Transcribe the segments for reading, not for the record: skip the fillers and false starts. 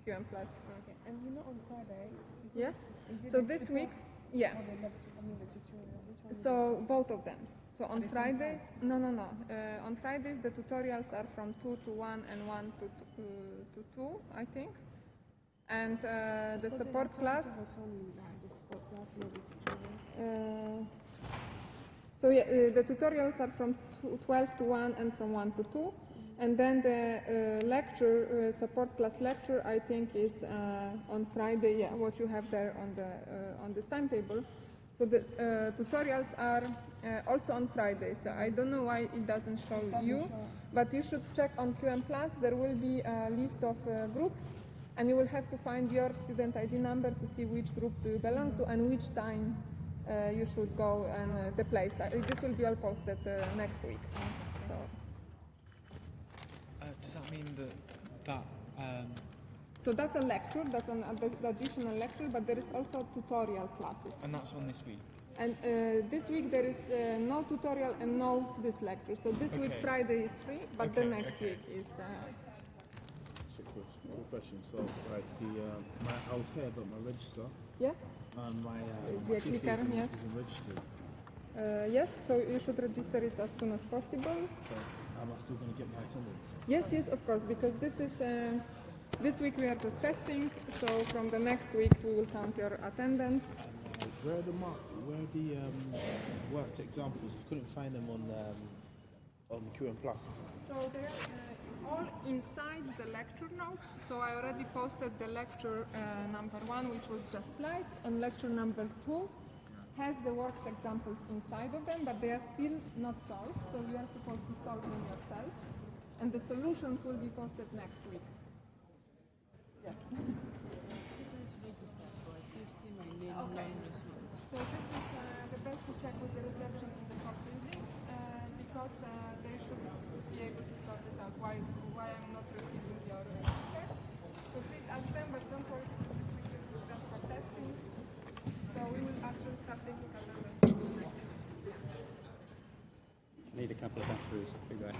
QM Plus. Okay. And you know on Friday? Yeah. Is it So the this support week, yeah. or the lecture? I mean the tutorial. Which one? So both of them. So on the same Fridays, time? no. On Fridays the tutorials are from 2 to 1 and 1 to 2, I think. And the support class. The support class, not the tutorial. So yeah, the tutorials are from 12 to 1 and from 1 to 2. And then the lecture, support class lecture, I think is on Friday, yeah, what you have there on this timetable. So the tutorials are also on Friday, so I don't know why it doesn't show you, but you should check on QM Plus. There will be a list of groups, and you will have to find your student ID number to see which group do you belong to and which time you should go and the place. This will be all posted next week. So. Does that mean that So that's a lecture, that's an additional lecture, but there is also tutorial classes. and that's on this week? And this week there is no tutorial and no this lecture. So this week Friday is free, but the next week is... Quick question. So, right, I was here, but my register yeah? and my The clicker, yes. isn't registered. Yes, so you should register it as soon as possible. So, am I still going to get my attendance? Yes, of course, because this is... this week we are just testing, so from the next week we will count your attendance. Where are the worked examples? I couldn't find them on QM Plus. So they're all inside the lecture notes. So I already posted the lecture number 1, which was just slides, and lecture number 2 has the worked examples inside of them, but they are still not solved. So you are supposed to solve them yourself, and the solutions will be posted next week. Yes. Okay. So this is the best to check with the reception in the top building because they should be able to sort it out why I'm not receiving your ticket. So please ask them, but don't worry, this week it was just for testing. So we will actually start taking attendance. Need a couple of batteries, big guy.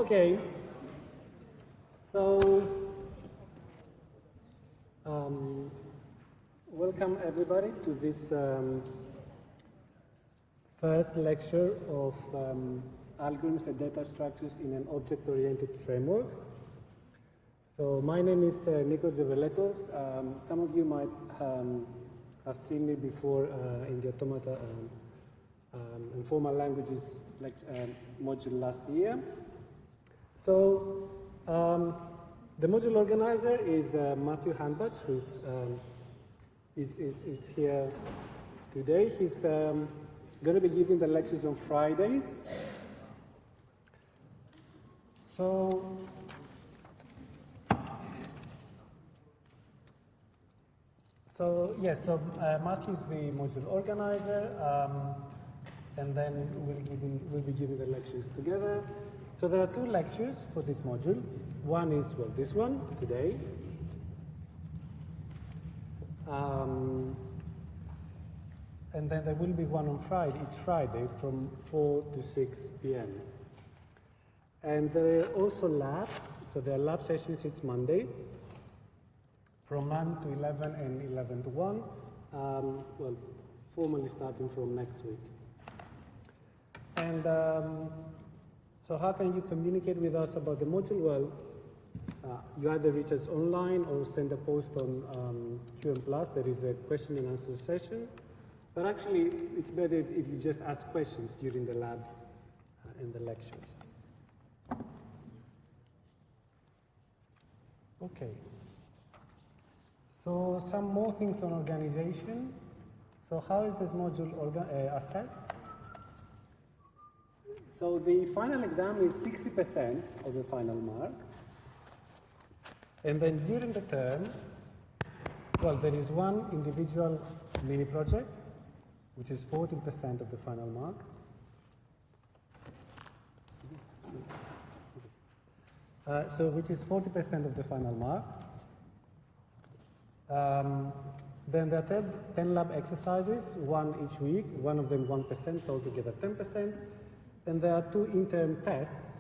Okay, so welcome everybody to this first lecture of algorithms and data structures in an object-oriented framework. So my name is Nikos Zevelekos. Some of you might have seen me before in the Automata and Formal Languages module last year. So the module organizer is Matthew Handbach, who is here today. He's going to be giving the lectures on Fridays. So Matthew is the module organizer, and then we'll be giving the lectures together. So there are two lectures for this module. One is, well, this one, today. And then there will be one on Friday, each Friday, from 4 to 6 p.m. And there are also labs. So there are lab sessions each Monday, from 9 to 11 and 11 to 1, well, formally starting from next week. And so how can you communicate with us about the module? Well, you either reach us online or send a post on QM+. There is a question and answer session. But actually, it's better if you just ask questions during the labs and the lectures. Okay. So some more things on organization. So how is this module assessed? So the final exam is 60% of the final mark. And then during the term, well, there is one individual mini project, which is 14% of the final mark. Which is 40% of the final mark. Then there are 10 lab exercises, one each week, one of them 1%, so altogether 10%. And there are 2 interim tests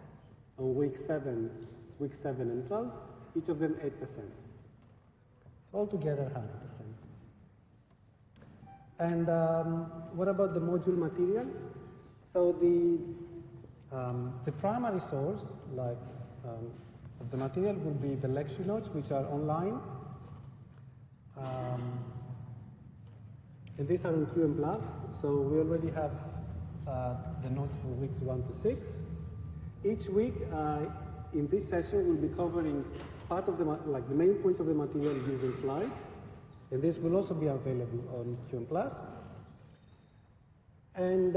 on week 7 and 12, each of them 8%. So altogether 100%. And what about the module material? So the primary source, like of the material, will be the lecture notes, which are online. And these are in QM+, so we already have the notes for weeks 1 to 6. Each week, in this session, we'll be covering part of the main points of the material using slides, and this will also be available on QM+. And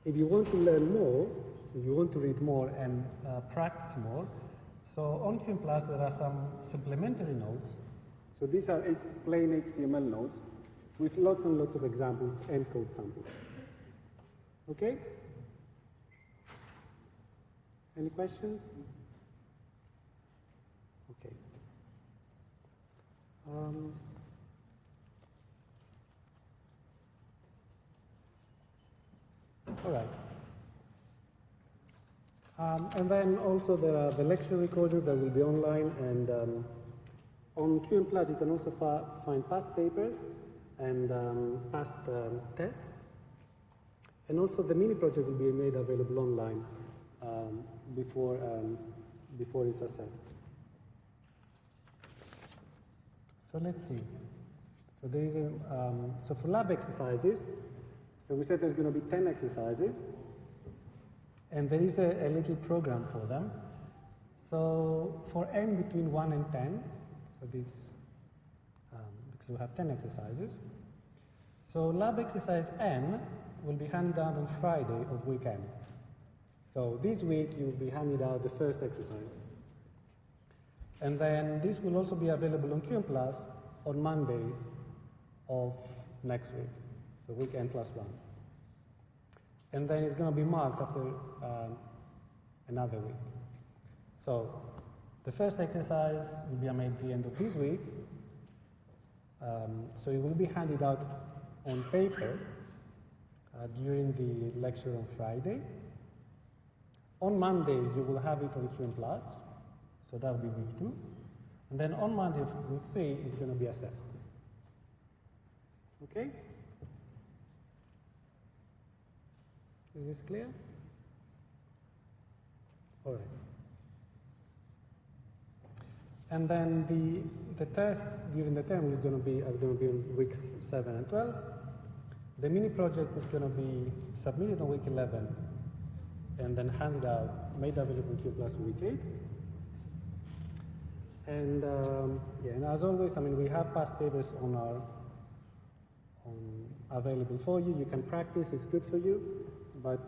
if you want to learn more, if you want to read more and practice more, so on QM+, there are some supplementary notes. So these are plain HTML notes with lots and lots of examples and code samples. Okay? Any questions? Okay. All right. And then also there are the lecture recordings that will be online, and on QM+, you can also find past papers and past tests. And also the mini project will be made available online before it's assessed. So let's see. So there is so for lab exercises, so we said there's going to be 10 exercises, and there is a little program for them. So for n between 1 and 10, so this, because we have 10 exercises, so lab exercise n will be handed out on Friday of week n. So this week you'll be handed out the first exercise. And then this will also be available on QM+ on Monday of next week, so week n plus 1. And then it's going to be marked after another week. So the first exercise will be made at the end of this week. So it will be handed out on paper during the lecture on Friday. On Monday, you will have it on QM+, so that will be week 2. And then on Monday of week 3 is going to be assessed. Okay? Is this clear? All right. And then the tests during the term are going to be on weeks 7 and 12. The mini project is going to be submitted on week 11 and then handed out, made available in QM+ on week 8. And yeah, and as always, I mean, we have past papers available for you. You can practice; it's good for you. But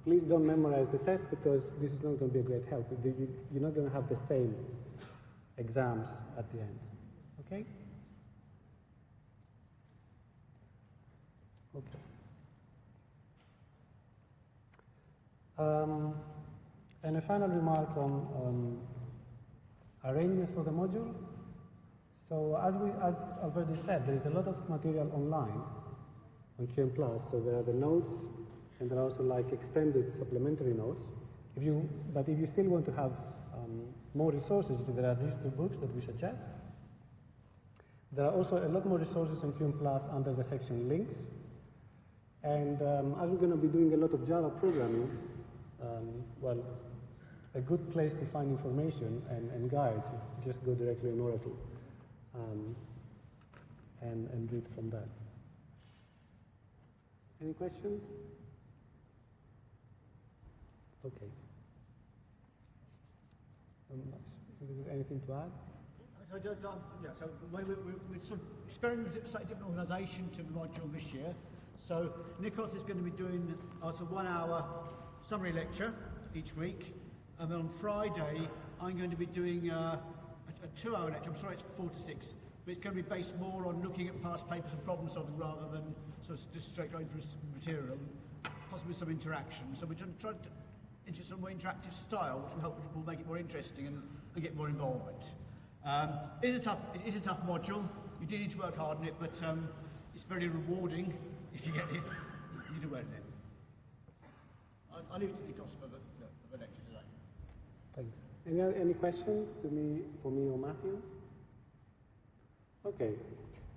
please don't memorize the test, because this is not going to be a great help. You're not going to have the same exams at the end. Okay? Okay. And a final remark on arrangements for the module. So as already said, there is a lot of material online on QM+. So there are the notes, and there are also like extended supplementary notes. But if you still want to have more resources, there are these 2 books that we suggest. There are also a lot more resources on QM+ under the section links. And as we're going to be doing a lot of Java programming, well, a good place to find information and guides is just go directly on Oracle and read from that. Any questions? Okay. Is there anything to add? So we're sort of experimenting with a slightly different organisation to the module this year. So Nikos is going to be doing a 1-hour summary lecture each week, and then on Friday I'm going to be doing a 2-hour lecture. I'm sorry, it's 4 to 6, but it's going to be based more on looking at past papers and problem solving rather than sort of just straight going through material, possibly some interaction. So we're trying to introduce some more interactive style, which will help, will make it more interesting and get more involvement. It is a tough module. You do need to work hard on it, but it's very rewarding if you get it. You do well in it. I'll leave it to Nikos for the lecture today. Thanks. Any questions for me or Matthew? Okay.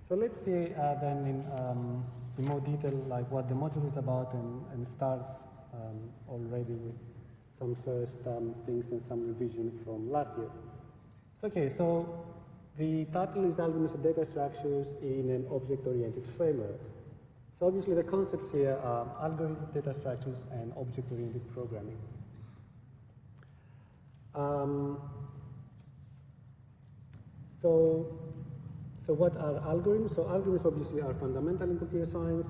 So let's see then in more detail like what the module is about and start already with some first things and some revision from last year. So, okay, so the title is Algorithms of Data Structures in an Object-Oriented Framework. So obviously the concepts here are algorithmic data structures and object-oriented programming. So what are algorithms? So algorithms obviously are fundamental in computer science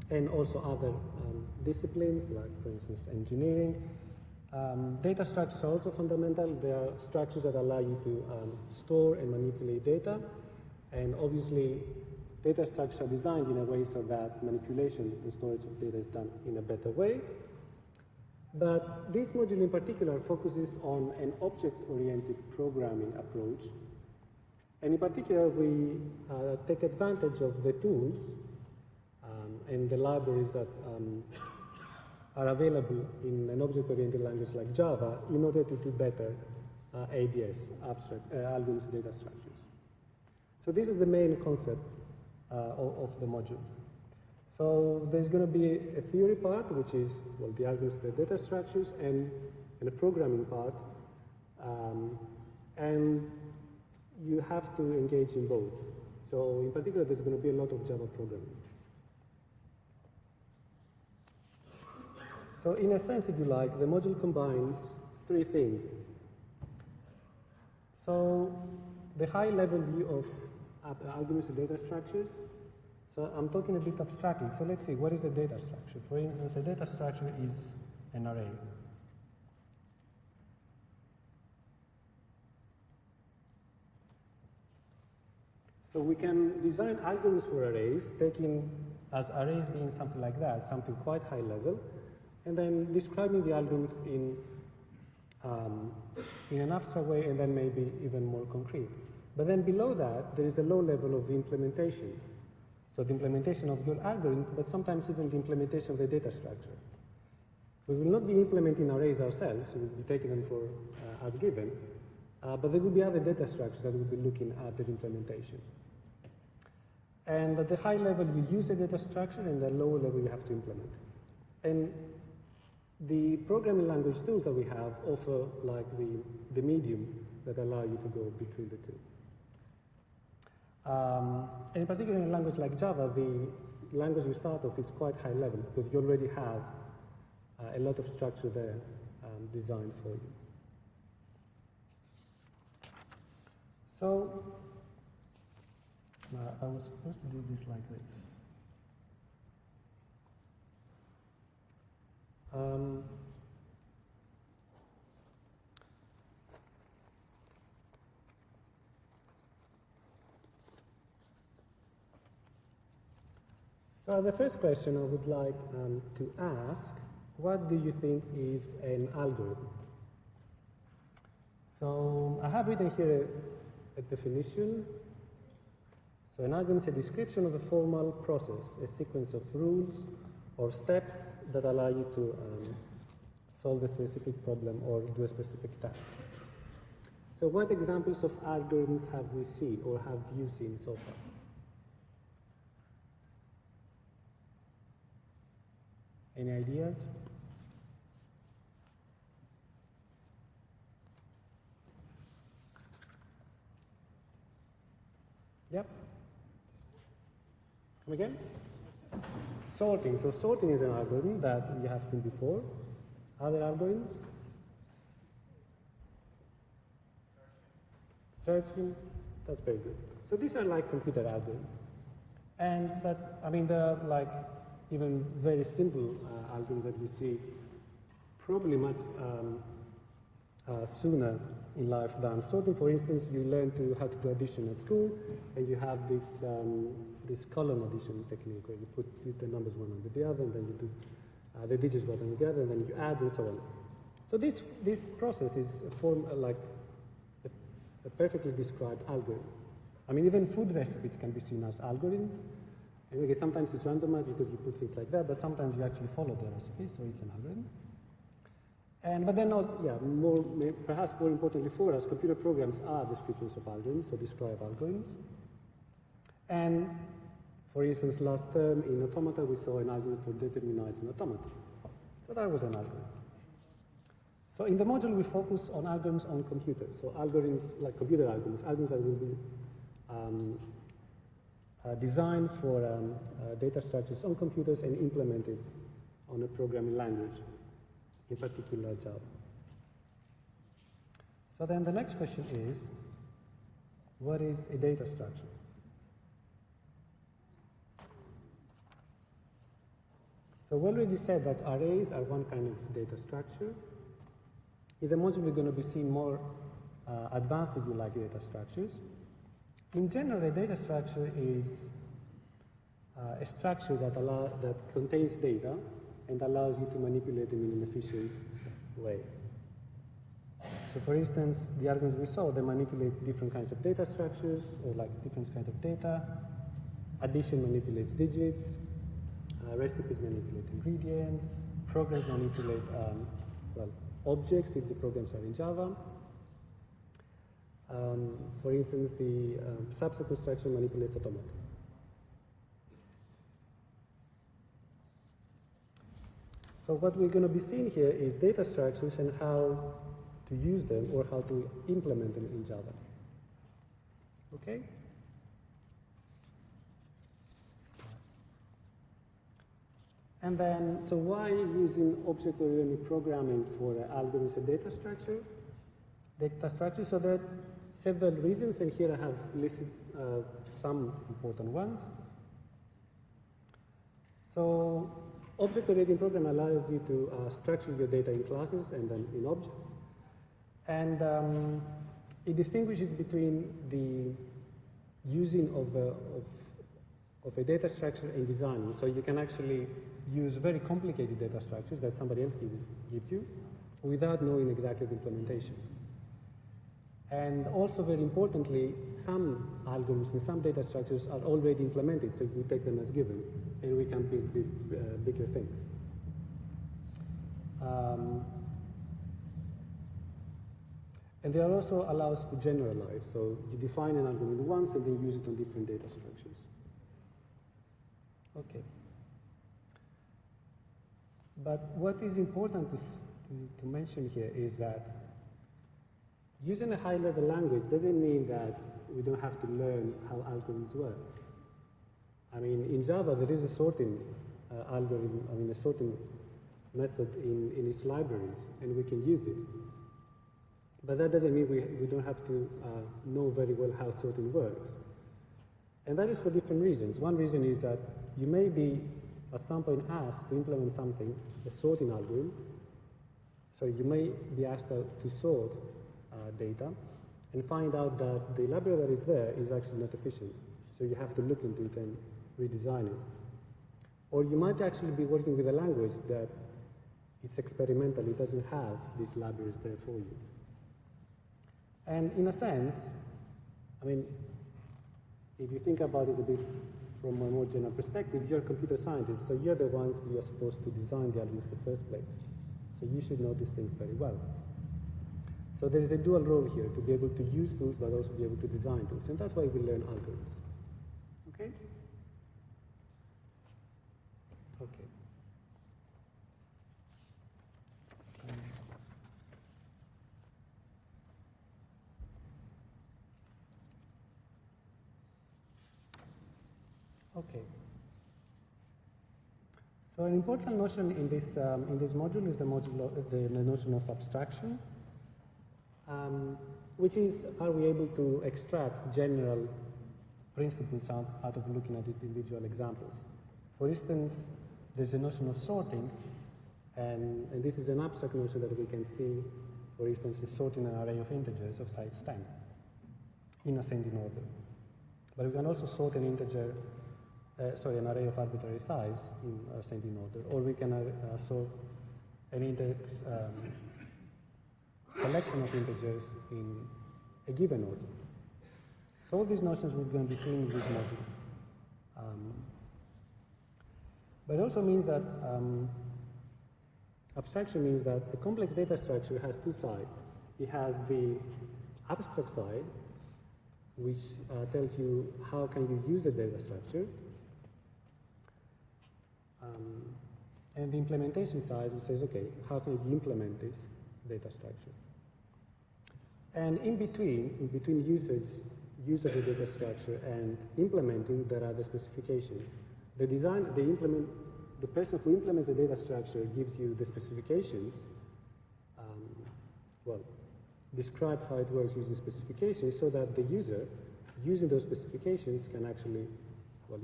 and also other disciplines, like for instance engineering. Data structures are also fundamental. They are structures that allow you to store and manipulate data, and obviously data structures are designed in a way so that manipulation and storage of data is done in a better way. But this module in particular focuses on an object-oriented programming approach. And in particular, we take advantage of the tools and the libraries that are available in an object-oriented language like Java in order to do better ADS, abstract algorithms data structures. So this is the main concept of the module. So there's going to be a theory part, which is, well, the algorithms of the data structures, and a programming part. And you have to engage in both. So in particular, there's going to be a lot of Java programming. So in a sense, if you like, the module combines three things. So the high-level view of algorithms and data structures. So I'm talking a bit abstractly. So let's see, what is the data structure? For instance, a data structure is an array. So we can design algorithms for arrays, taking as arrays being something like that, something quite high level, and then describing the algorithm in an abstract way, and then maybe even more concrete. But then below that, there is the low level of the implementation. So the implementation of your algorithm, but sometimes even the implementation of the data structure. We will not be implementing arrays ourselves, we'll be taking them for as given, but there will be other data structures that will be looking at the implementation. And at the high level, you use a data structure, and at the lower level, you have to implement. And the programming language tools that we have offer like the medium that allow you to go between the two. And in particular, in a language like Java, the language you start off is quite high level because you already have a lot of structure there designed for you. So I was supposed to do this like this. So as a first question, I would like to ask, what do you think is an algorithm? So I have written here a definition. So an algorithm is a description of a formal process, a sequence of rules or steps that allow you to solve a specific problem or do a specific task. So what examples of algorithms have we seen or have you seen so far? Any ideas? Yep. Come again? Sorting. So sorting is an algorithm that you have seen before. Other algorithms? Searching. That's very good. So these are like computer algorithms. But I mean, they're like even very simple algorithms that you see probably much sooner in life than sorting. For instance, you learn how to do addition at school, and you have this this column addition technique where you put the numbers one under the other, and then you do the digits one under the other, and then you add and so on. So this process is like a perfectly described algorithm. I mean, even food recipes can be seen as algorithms. And okay, sometimes it's randomized because you put things like that, but sometimes you actually follow the recipe, so it's an algorithm. But then, perhaps more importantly for us, computer programs are descriptions of algorithms, so describe algorithms. And for instance, last term in automata, we saw an algorithm for determinizing automata. So that was an algorithm. So in the module, we focus on algorithms on computers. So algorithms, like computer algorithms that will be designed for data structures on computers and implemented on a programming language, in particular Java. So then the next question is, what is a data structure? So we already said that arrays are one kind of data structure. In the module, we're going to be seeing more advanced, if you like, data structures. In general, a data structure is a structure that contains data and allows you to manipulate them in an efficient way. So for instance, the algorithms we saw, they manipulate different kinds of data structures, or like different kinds of data. Addition manipulates digits. Recipes manipulate ingredients. Programs manipulate, objects if the programs are in Java. For instance, the subset construction manipulates automata. So what we're going to be seeing here is data structures and how to use them or how to implement them in Java. Okay? And then, so why using object-oriented programming for algorithms and data structure? So there are several reasons, and here I have listed some important ones. So object-oriented program allows you to structure your data in classes and then in objects. And it distinguishes between the using of a data structure and designing. So you can actually use very complicated data structures that somebody else gives you without knowing exactly the implementation. And also, very importantly, some algorithms and some data structures are already implemented, so we take them as given, and we can build bigger things. And they also allow us to generalize. So you define an algorithm once and then use it on different data structures. Okay. But what is important to mention here is that using a high-level language doesn't mean that we don't have to learn how algorithms work. I mean, in Java, there is a sorting algorithm, a sorting method in its libraries, and we can use it. But that doesn't mean we don't have to know very well how sorting works. And that is for different reasons. One reason is that you may be at some point asked to implement something, a sorting algorithm. So you may be asked to sort data and find out that the library that is there is actually not efficient. So you have to look into it and redesign it. Or you might actually be working with a language that it's experimental, it doesn't have these libraries there for you. And in a sense, I mean, if you think about it a bit from a more general perspective, you're a computer scientist, so you're the ones you're supposed to design the algorithms in the first place. So you should know these things very well. So there is a dual role here, to be able to use tools, but also be able to design tools. And that's why we learn algorithms. Okay? Okay. Okay. So an important notion in this module is the notion of abstraction, which is, are we able to extract general principles out of looking at individual examples? For instance, there's a notion of sorting, and this is an abstract notion that we can see, for instance, is sorting an array of integers of size 10 in ascending order. But we can also sort an integer, an array of arbitrary size in ascending order, or we can sort an index collection of integers in a given order. So all these notions we're going to be seeing in this module. But it also means that abstraction means that a complex data structure has two sides. It has the abstract side, which tells you how can you use the data structure. And the implementation side which says, okay, how can you implement this data structure? And in between use of the data structure and implementing, there are the specifications. The person who implements the data structure gives you the specifications, describes how it works using specifications so that the user, using those specifications, can actually,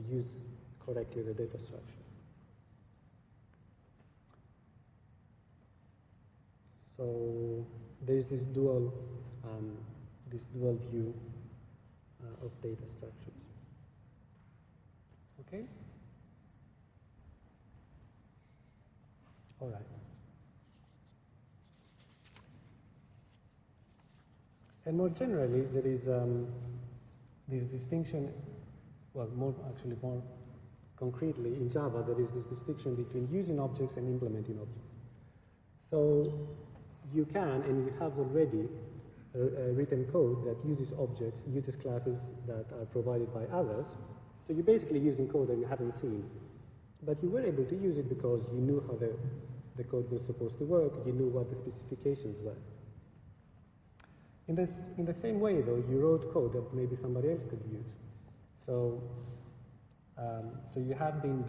use correctly the data structure. So there is this dual view of data structures. Okay? All right. And more generally, there is distinction, more concretely in Java, there is this distinction between using objects and implementing objects. So you can, and you have already, written code that uses objects, uses classes that are provided by others. So you're basically using code that you haven't seen. But you were able to use it because you knew how the code was supposed to work, you knew what the specifications were. In the same way, though, you wrote code that maybe somebody else could use. So you have been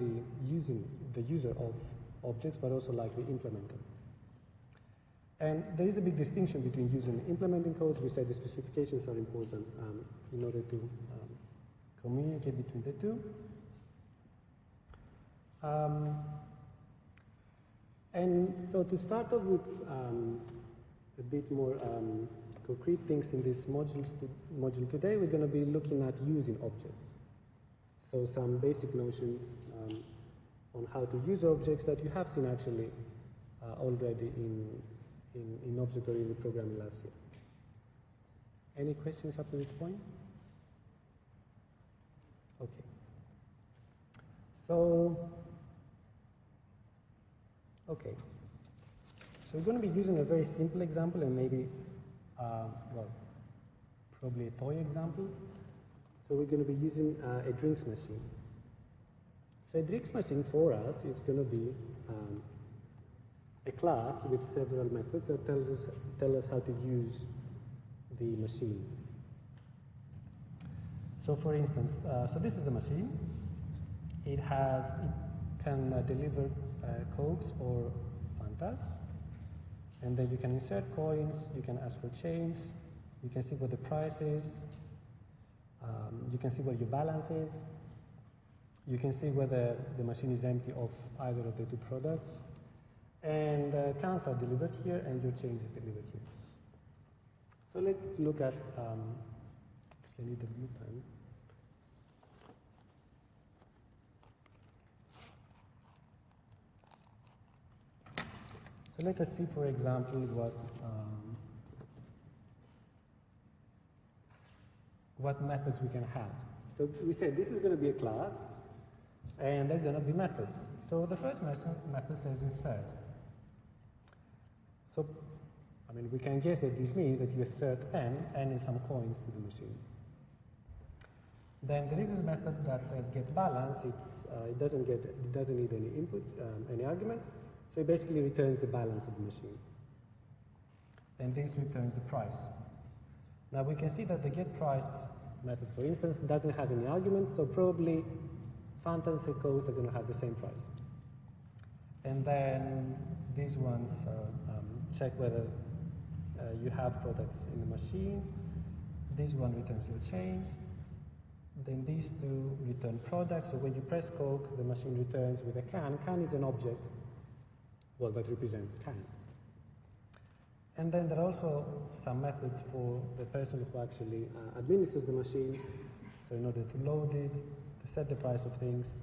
the user of objects, but also likely implement them. And there is a big distinction between using and implementing codes. We said the specifications are important in order to communicate between the two. And so to start off with a bit more concrete things in this module today, we're going to be looking at using objects. So some basic notions on how to use objects that you have seen actually already in object-oriented programming last year. Any questions up to this point? Okay. So we're going to be using a very simple example and maybe, probably a toy example. So we're going to be using a drinks machine. So a drinks machine for us is going to be a class with several methods that tell us how to use the machine. So for instance, so this is the machine. It can deliver Cokes or Fantas. And then you can insert coins, you can ask for change, you can see what the price is, you can see what your balance is, you can see whether the machine is empty of either of the two products, and counts are delivered here and your change is delivered here. So let's look at, actually I need a blue pen. So let us see, for example, what methods we can have. So we said this is going to be a class, and they're going to be methods. So the first method says insert. So, I mean, we can guess that this means that you assert n is some coins to the machine. Then there is this method that says get balance. It doesn't need any inputs, any arguments. So it basically returns the balance of the machine. And this returns the price. Now we can see that the getPrice method, for instance, doesn't have any arguments, so probably Fantas and Cokes are going to have the same price. And then these ones check whether you have products in the machine. This one returns your change. Then these two return products. So when you press Coke, the machine returns with a can. Can is an object, that represents cans. And then there are also some methods for the person who actually administers the machine. So in order to load it, to set the price of things,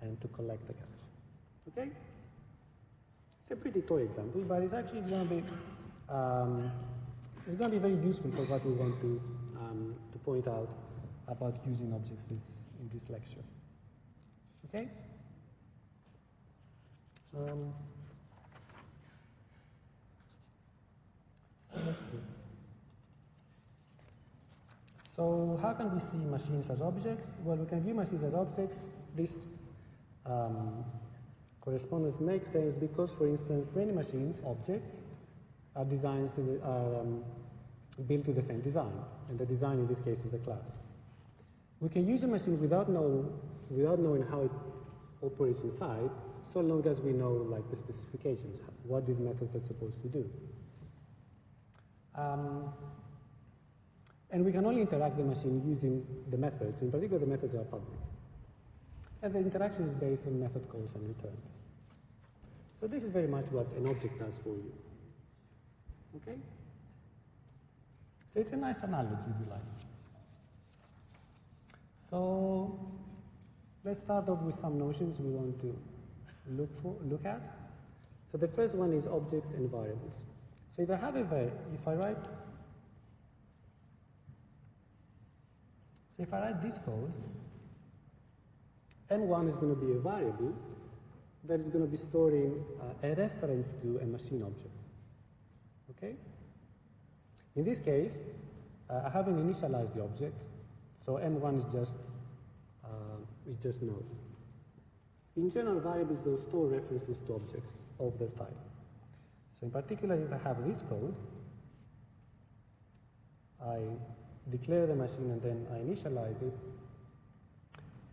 and to collect the cash. Okay? It's a pretty toy example, but it's actually going to be very useful for what we want to point out about using objects in this lecture. Okay? So let's see. So how can we see machines as objects? Well, we can view machines as objects. This correspondence makes sense because, for instance, many machines, objects, are designed built to the same design, and the design in this case is a class. We can use a machine without knowing how it operates inside, so long as we know like the specifications, what these methods are supposed to do. And we can only interact with the machine using the methods. In particular, the methods are public. And the interaction is based on method calls and returns. So this is very much what an object does for you. Okay? So it's a nice analogy, if you like. So let's start off with some notions we want to look at. So the first one is objects and variables. So if I write this code, M1 is going to be a variable that is going to be storing a reference to a machine object. Okay? In this case, I haven't initialized the object, so M1 is just node. In general, variables don't store references to objects of their type. So in particular, if I have this code, I declare the machine and then I initialize it,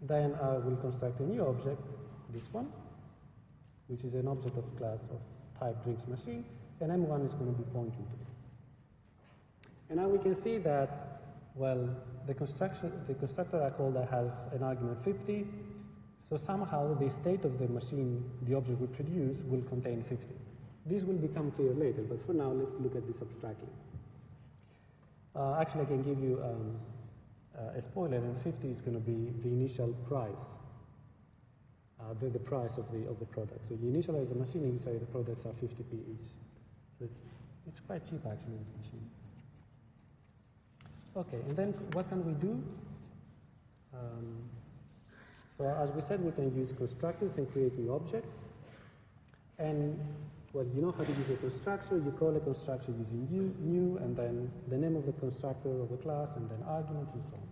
then I will construct a new object, this one, which is an object of class of type drinks machine, and M1 is going to be pointing to it. And now we can see that, well, the constructor I called that has an argument 50, so somehow the state of the machine the object will produce will contain 50. This will become clear later, but for now let's look at this abstractly. Actually, I can give you a spoiler, and 50 is going to be the initial price, the price of the product. So you initialize the machine and you say the products are 50p each. So it's quite cheap actually, this machine. Okay, and then what can we do? So as we said, we can use constructors and create new objects. And well, you know how to use a constructor. You call a constructor using new, and then the name of the constructor of the class, and then arguments and so on.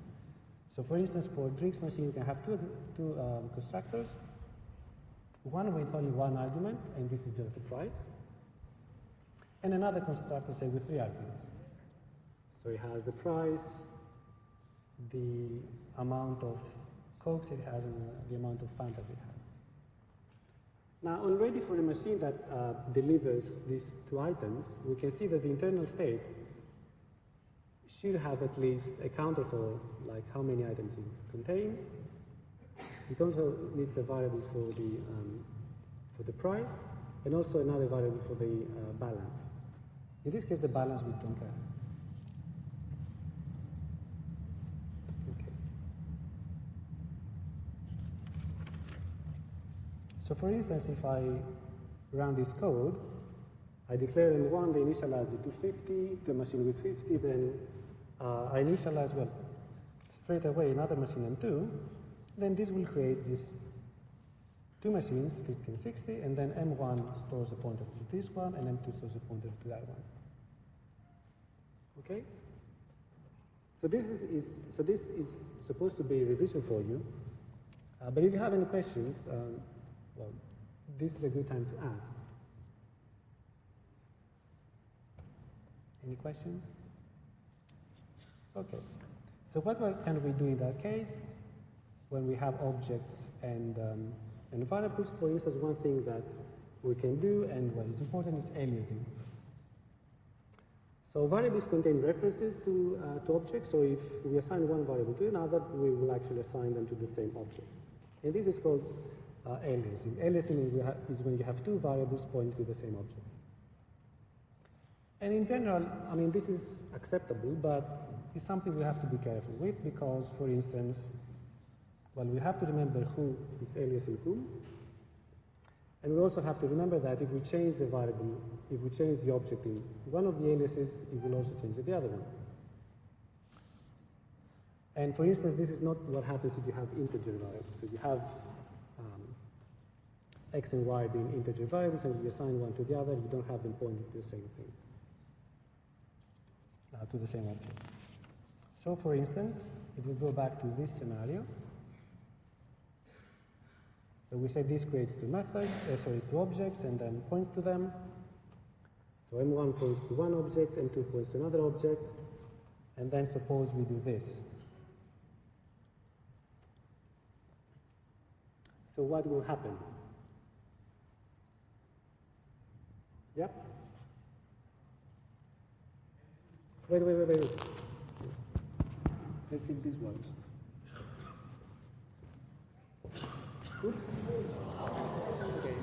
So for instance, for drinks machine, you can have two constructors. One with only one argument, and this is just the price. And another constructor, say, with 3 arguments. So it has the price, the amount of Cokes it has, and the amount of Fantas it has. Now, already for a machine that delivers these 2 items, we can see that the internal state should have at least a counter for like how many items it contains. It also needs a variable for the price, and also another variable for the balance. In this case, the balance we don't have. Okay. So for instance, if I run this code, I declare M1, they initialize it to 50, to a machine with 50, then I initialize, well, straight away another machine M2, then this will create these 2 machines, 50 and 60, and then M1 stores a pointer to this one, and M2 stores a pointer to that one. Okay? So this is supposed to be a revision for you, but if you have any questions, well, this is a good time to ask. Any questions? Okay. So what can we do in that case when we have objects and variables? For instance, one thing that we can do, and what is important, is aliasing. So variables contain references to objects. So if we assign one variable to another, we will actually assign them to the same object. And this is called aliasing. Aliasing is when you have 2 variables pointing to the same object. And in general, I mean, this is acceptable, but it's something we have to be careful with because, for instance, well, we have to remember who is aliasing whom. And we also have to remember that if we change the variable, if we change the object in one of the aliases, it will also change the other one. And for instance, this is not what happens if you have integer variables. So you have x and y being integer variables, and you assign one to the other, you don't have them pointing to the same thing, to the same object. So for instance, if we go back to this scenario, so we say this creates two methods, two objects, and then points to them. So M1 points to one object, M2 points to another object, and then suppose we do this. So what will happen? Yep. Wait. Let's see if this works. Oops. Okay.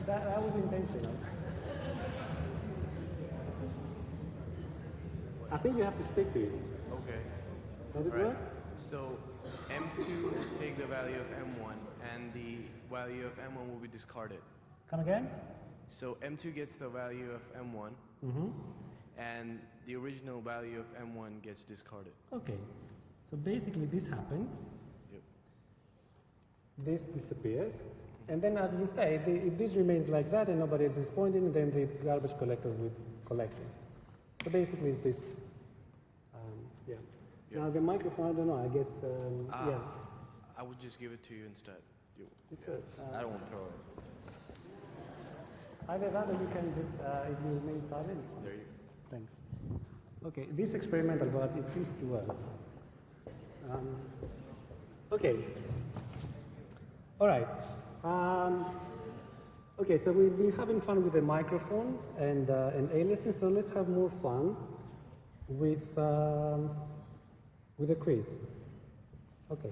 That was intentional. I think you have to speak to it. Okay. Does it Right. work? So M2 will take the value of M1 and the value of M1 will be discarded. Come again? So M2 gets the value of M1 and the original value of M1 gets discarded. Okay. So basically this happens. Yep. This disappears. And then as you say, if this remains like that and nobody else is pointing, then the garbage collector will collect it. So basically it's this, yeah. Now the microphone, I don't know, I guess, yeah. I would just give it to you instead. It's I don't want to throw it. either that or you can just, if you remain silent, it's fine. There you Thanks. Okay, this is experimental, but it seems to work. Okay. All right. Okay, so we've been having fun with the microphone and aliasing, so let's have more fun with a quiz. Okay.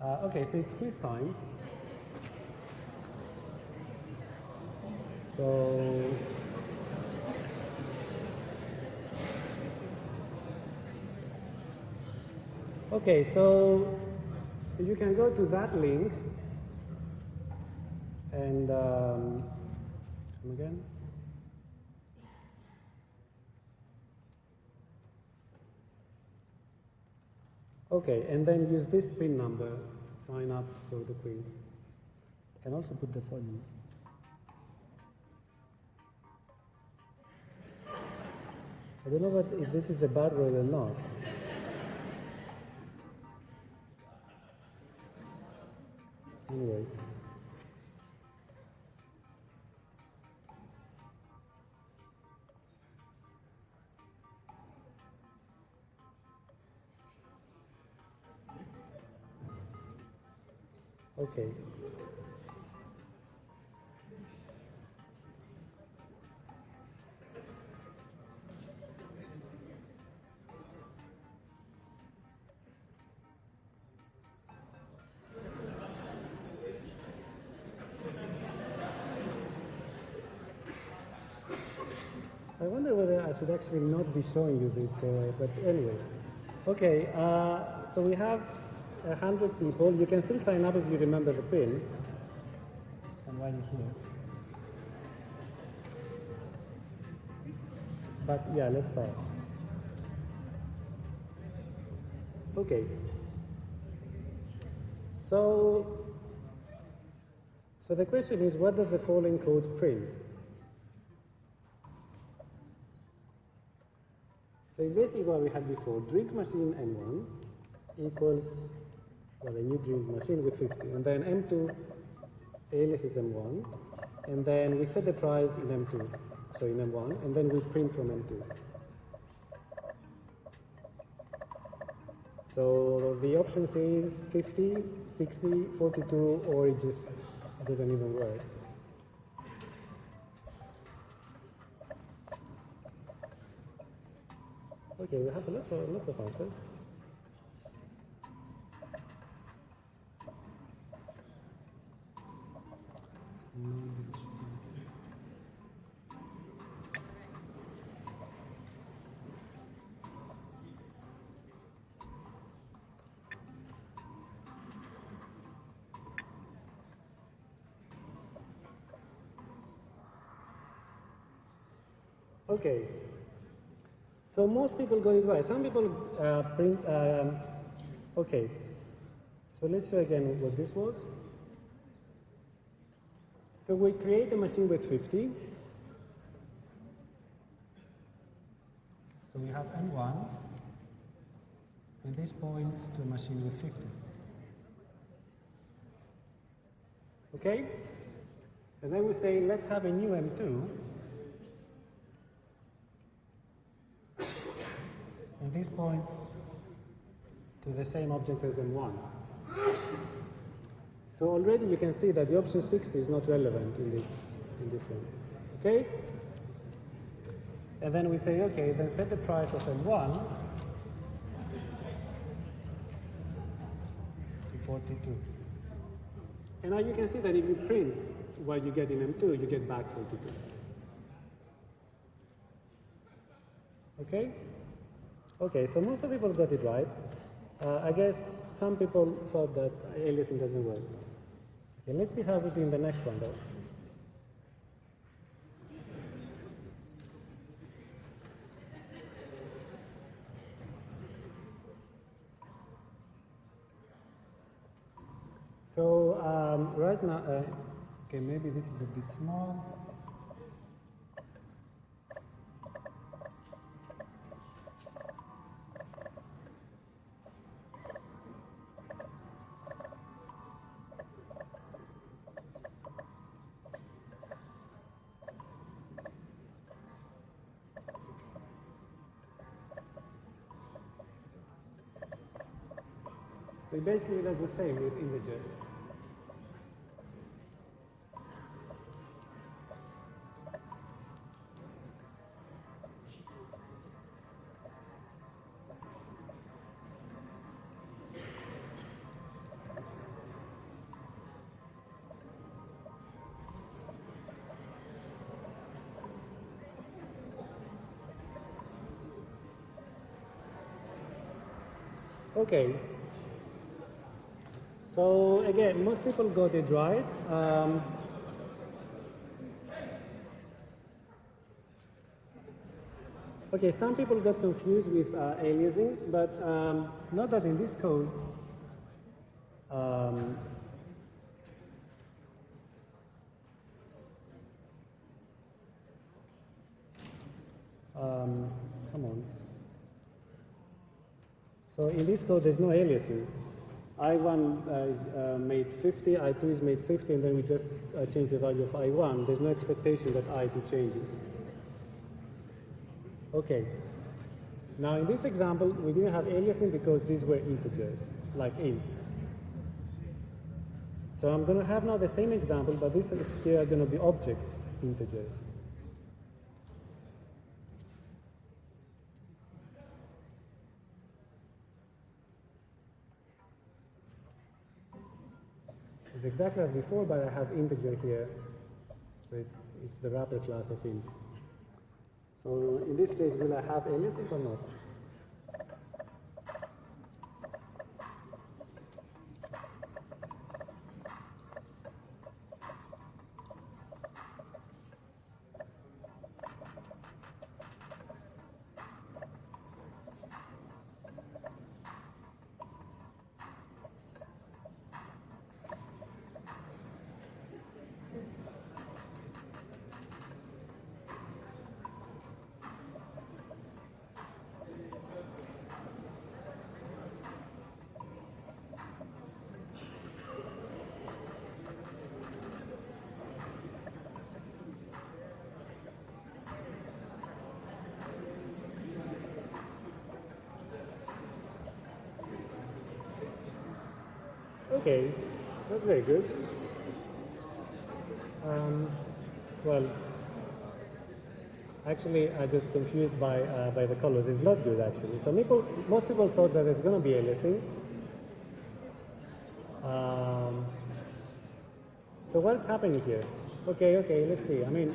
Okay, so it's quiz time. So, okay, so you can go to that link and come again. Okay, and then use this PIN number to sign up for the quiz. You can also put the phone. I don't know if this is a bad word or not. Anyways. Okay. I wonder whether I should actually not be showing you this, but anyways. Okay, so we have 100 people. You can still sign up if you remember the PIN. And while you're here. But yeah, let's start. Okay. So the question is, what does the following code print? So it's basically what we had before. Drink machine M1 equals, well, a new drink machine with 50. And then M2 alias is M1. And then we set the price in M2, so in M1, and then we print from M2. So the options is 50, 60, 42, or it just doesn't even work. Okay, we have lots of answers. Okay. So most people got it right. Some people print, okay. So let's show again what this was. So we create a machine with 50. So we have M1, and this points to a machine with 50. Okay? And then we say, let's have a new M2. And this points to the same object as M1. So already you can see that the option 60 is not relevant in this one. Okay? And then we say, okay, then set the price of M1 to 42. And now you can see that if you print what you get in M2, you get back 42. Okay? Okay, so most of the people got it right. I guess some people thought that aliasing doesn't work. Okay, let's see how we do in the next one though. So right now, okay, maybe this is a bit small. So it basically does the same with integers. Okay. So again, most people got it right. Okay, some people got confused with aliasing, but not that in this code. Come on. So in this code, there's no aliasing. I1 is made 50, I2 is made 50, and then we just change the value of I1. There's no expectation that I2 changes. Okay. Now in this example, we didn't have aliasing because these were integers, like ints. So I'm going to have now the same example, but these here are going to be objects, integers. It's exactly as before, but I have integer here. So it's the wrapper class of ints. So in this case, will I have aliasing or not? Okay, that's very good. Well, actually, I got confused by the colors. It's not good, actually. So most people thought that it's going to be aliasing. So what's happening here? Okay, let's see. I mean,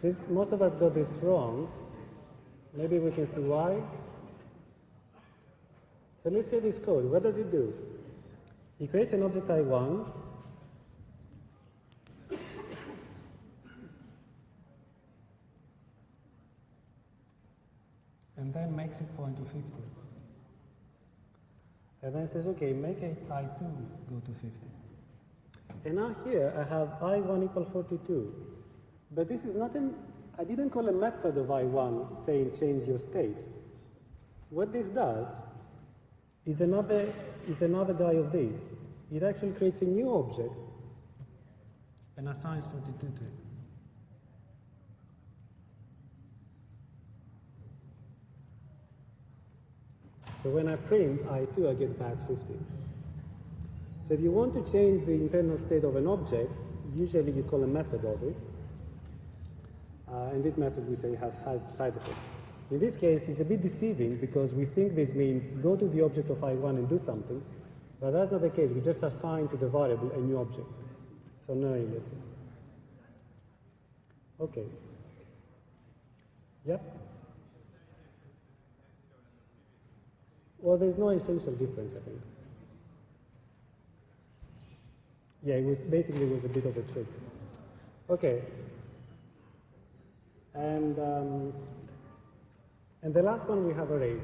since most of us got this wrong, maybe we can see why. So let's see this code. What does it do? It creates an object I1, and then makes it point to 50. And then says, okay, make it I2 go to 50. And now here I have I1 equal 42. But this is not an I didn't call a method of I1 saying change your state. What this does is another guy of these. It actually creates a new object and assigns 42 to it. So when I print I2, I get back 50. So if you want to change the internal state of an object, usually you call a method of it. And this method, we say, has side effects. In this case, it's a bit deceiving because we think this means go to the object of I1 and do something, but that's not the case. We just assign to the variable a new object. So no aliasing. Okay. Yep. Well, there's no essential difference, I think. Yeah, it was a bit of a trick. Okay. And the last one we have arrays.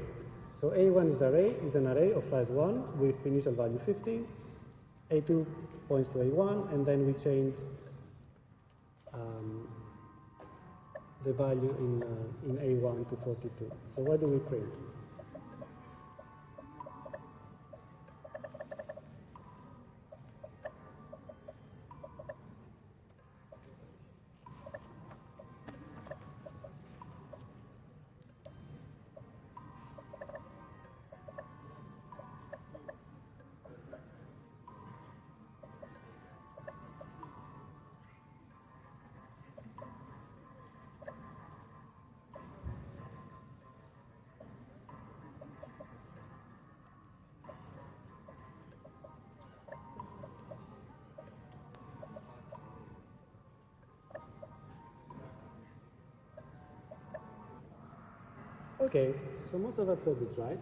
So A1 is an array of size 1 with initial value 50. A2 points to A1, and then we change the value in A1 to 42. So what do we print? Okay, so most of us got this right.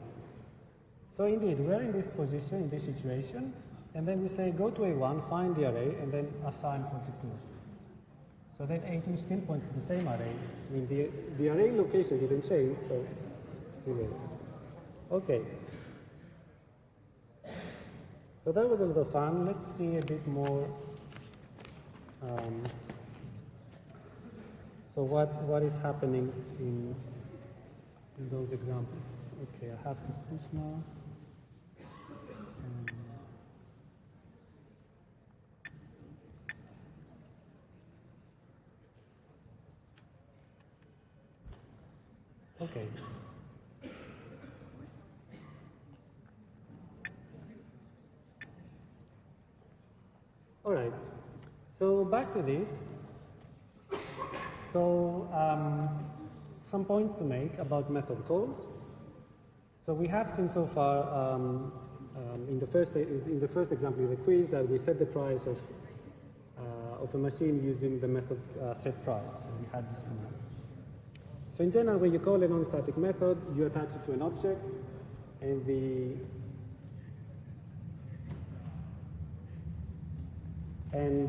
So indeed, we're in this position, in this situation, and then we say go to A1, find the array, and then assign 42. So then A2 still points to the same array. I mean, the array location didn't change, so still is. Okay. So that was a lot of fun. Let's see a bit more. So what is happening in those examples? Okay, I have to switch now. Okay. All right. So back to this. So some points to make about method calls. So we have seen so far in the first example in the quiz that we set the price of a machine using the method set price. So we had this command. So in general, when you call a non-static method, you attach it to an object, and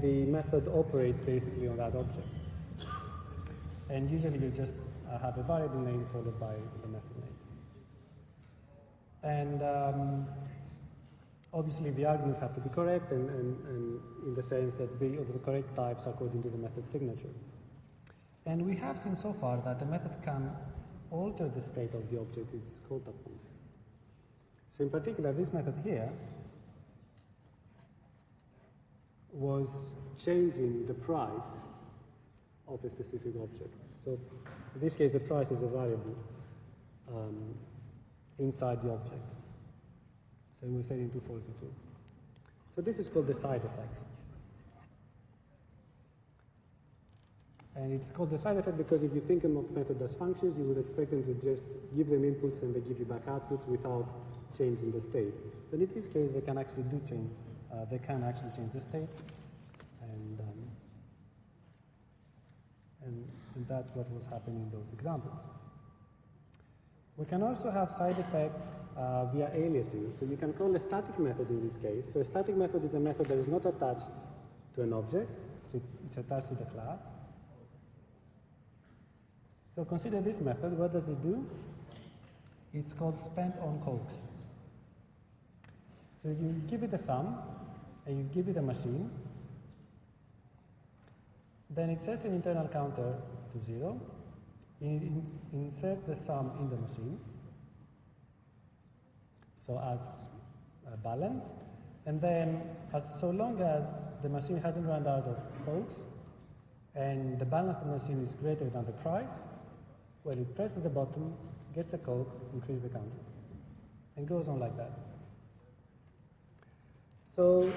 the method operates basically on that object. And usually you just have a variable name followed by the method name. And obviously the arguments have to be correct, and in the sense that be of the correct types according to the method signature. And we have seen so far that the method can alter the state of the object it's called upon. So in particular, this method here was changing the price of a specific object. So in this case, the price is a variable inside the object. So we set into 42. So this is called the side effect. And it's called the side effect because if you think of method as functions, you would expect them to just give them inputs and they give you back outputs without changing the state. But in this case, they can actually change the state, and that's what was happening in those examples. We can also have side effects via aliasing. So you can call a static method in this case. So a static method is a method that is not attached to an object, so it's attached to the class. So consider this method. What does it do? It's called spent on coax. So you give it a sum, and you give it a machine. Then it sets an internal counter to 0, inserts the sum in the machine, so as a balance, and then so long as the machine hasn't run out of cokes and the balance of the machine is greater than the price, well, it presses the button, gets a coke, increases the counter, and goes on like that. So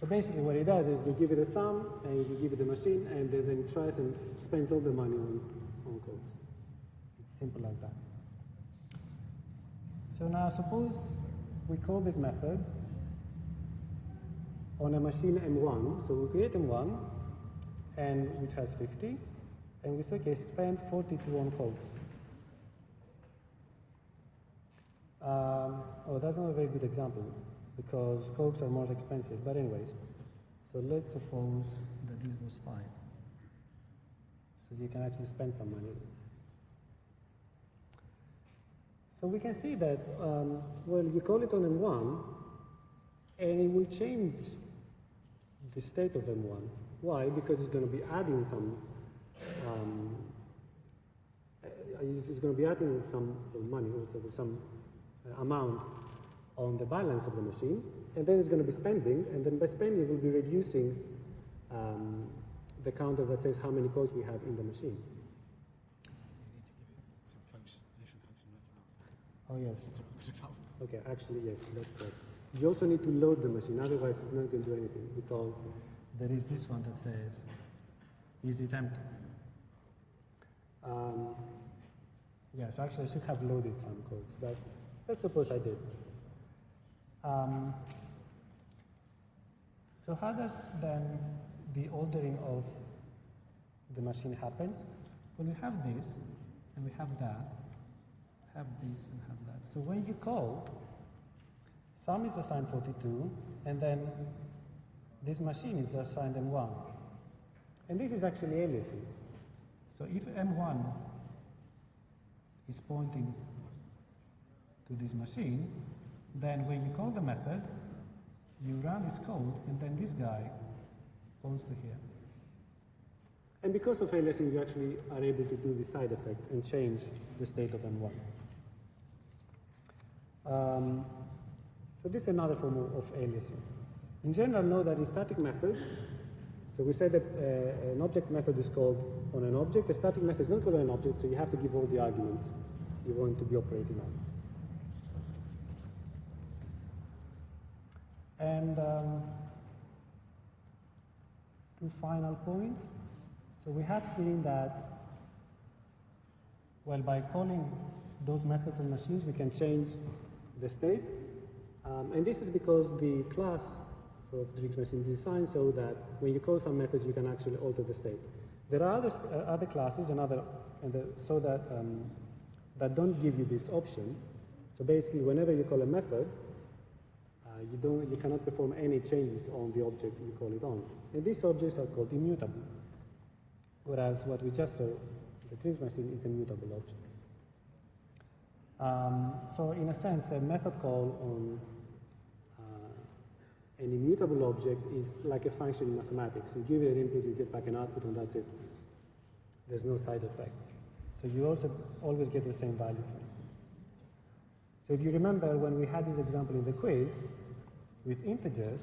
basically what it does is we give it a sum, and we give it the machine, and then it tries and spends all the money on cokes. It's simple as that. So now suppose we call this method on a machine M1. So we create M1, and which has 50, and we say, okay, spend 42 on cokes. Oh, that's not a very good example, because cokes are more expensive, but anyways. So let's suppose that this was 5. So you can actually spend some money. So we can see that, well, you call it on M1, and it will change the state of M1. Why? Because it's going to be adding some, it's going to be adding some money, also some amount on the balance of the machine, and then it's going to be spending, and then by spending it will be reducing the counter that says how many codes we have in the machine. Oh yes. Okay, actually yes, that's correct. You also need to load the machine, otherwise it's not going to do anything, because there is this one that says, is it empty? Yes, actually I should have loaded some codes, but let's suppose I did. So how does then the ordering of the machine happens? Well, we have this, and we have that, have this and have that. So when you call, sum is assigned 42, and then this machine is assigned M1. And this is actually aliasing. So if M1 is pointing to this machine, then when you call the method, you run this code, and then this guy points to here. And because of aliasing, you actually are able to do the side effect and change the state of M1. So this is another form of aliasing. In general, know that in static methods, so we said that an object method is called on an object. A static method is not called on an object, so you have to give all the arguments you want to be operating on. And 2 final points. So we have seen that, well, by calling those methods on machines, we can change the state. And this is because the class of the Drix machine is designed so that when you call some methods, you can actually alter the state. There are other classes so that that don't give you this option. So basically, whenever you call a method, you cannot perform any changes on the object you call it on. And these objects are called immutable. Whereas what we just saw, the Drix machine is a mutable object. So in a sense, a method call on an immutable object is like a function in mathematics. You give it an input, you get back an output, and that's it. There's no side effects. So you also always get the same value, for instance. So if you remember when we had this example in the quiz with integers,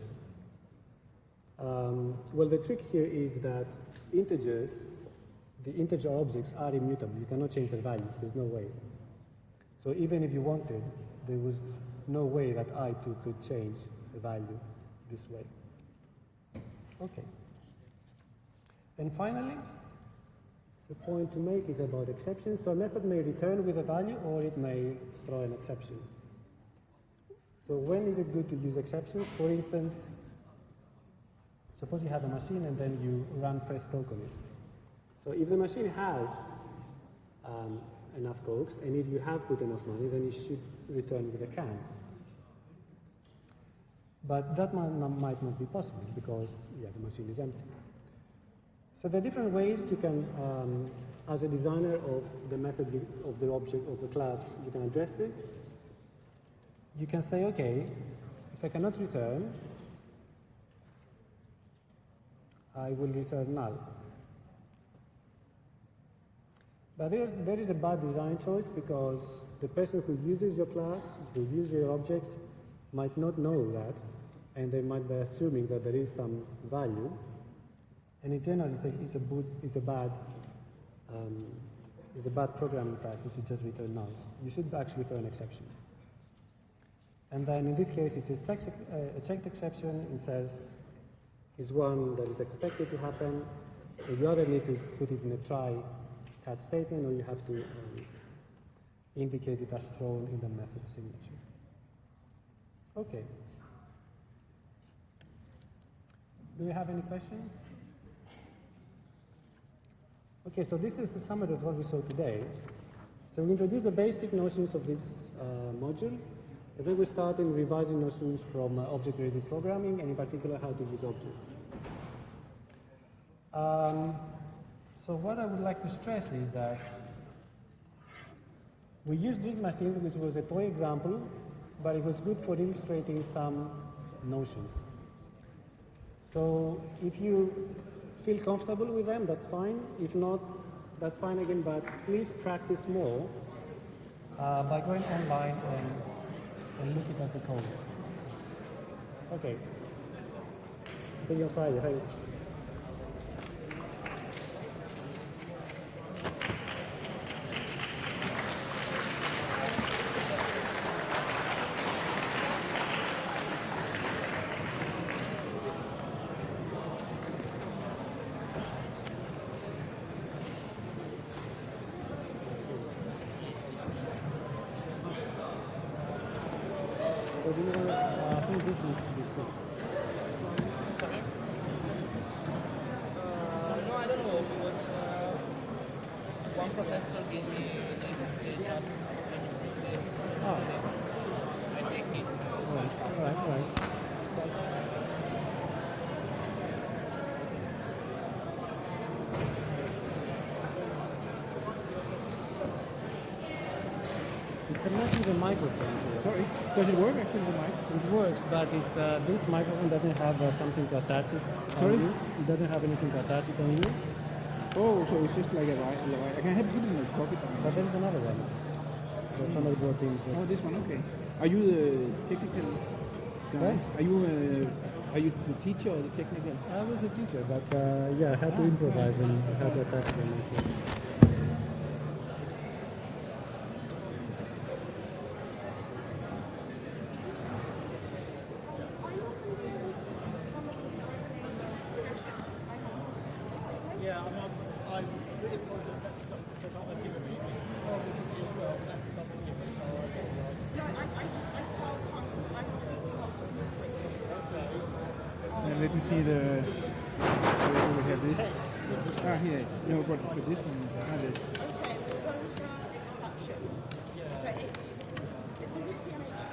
well, the trick here is that integers, the integer objects are immutable. You cannot change their values. There's no way. So even if you wanted, there was no way that I2 could change the value this way. Okay. And finally, the point to make is about exceptions. So a method may return with a value, or it may throw an exception. So when is it good to use exceptions? For instance, suppose you have a machine and then you run press coke on it. So if the machine has enough cokes, and if you have put enough money, then you should return with a can. But that might not be possible because, yeah, the machine is empty. So there are different ways you can, as a designer of the method of the object of the class, you can address this. You can say, okay, if I cannot return, I will return null. But there is a bad design choice because the person who uses your class, who uses your objects, might not know that, and they might be assuming that there is some value. And in general, it's a bad programming practice to just return nulls. You should actually throw an exception. And then in this case, it's a checked exception. It says is one that is expected to happen. You either need to put it in a try catch statement, or you have to indicate it as thrown in the method signature. Okay. Do you have any questions? Okay, so this is the summary of what we saw today. So we introduced the basic notions of this module, and then we started revising notions from object-oriented programming, and in particular how to use objects. So what I would like to stress is that we used grid machines, which was a toy example, but it was good for illustrating some notions. So if you feel comfortable with them, that's fine. If not, that's fine again, but please practice more by going online and looking at the code. Okay. See you on Friday. Thanks. So do you know, I think this needs to be fixed. No, I don't know, because one professor gave me this and said just this. Oh. I take it. All right. It's not with a microphone. Sorry, does it work actually, the mic? It works, but it's this microphone doesn't have something to attach it. Sorry? On you. It doesn't have anything to attach it on you. Oh, so it's just like a right. I can have it in my pocket. But there is another one. There's somebody brought in just. Oh, this one, okay. Are you the technical guy? What? Are you the teacher or the technical? I was the teacher, but yeah, I had to improvise and how to attach them. Yeah, I'm really apologize. That's something that I've given me. It's probably from you as well. That's something given, so I apologize. Let me see the. We have this. Ah, here. No, but for this one, this.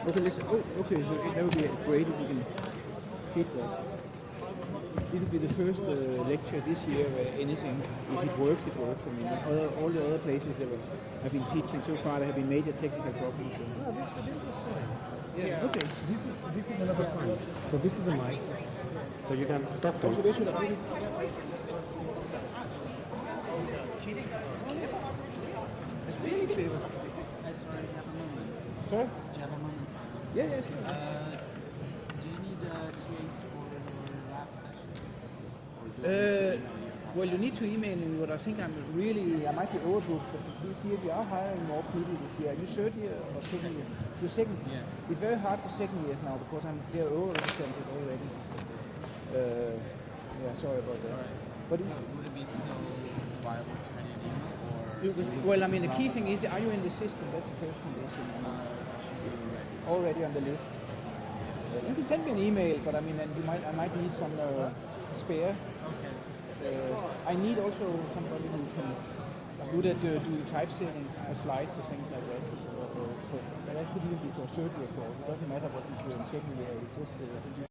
Okay, listen. Oh, okay. So that would be great if we can fit that. This will be the first lecture this year where anything, if it works, it works. I mean, all the other places that I've been teaching so far, there have been major technical problems. So. No, this was fine. Yeah. Okay. This is another fine. So this is a mic. So you can talk to it. Observation of It's really clever. Sorry, have a moment. Sorry? Do you have a moment? Yeah, yeah, sure. Do you need TAs for your lab sessions? Or do you want me to email you? Well, you need to email me, but I think I might be overbooked, but this year we are hiring more people this year. Are you third year or second year? You're second? Yeah. It's very hard for second years now because they're overrepresented already. Yeah, sorry about that. Alright. But Would it be still viable to send you an email? Or well, I mean, the key thing is, are you in the system? That's the first condition. Already on the list. You can send me an email, but I mean, and I might need some spare. Okay. I need also somebody who can good at doing typesetting slides or things like that. But that could even be for third year course. It doesn't matter what you do in second year. It's just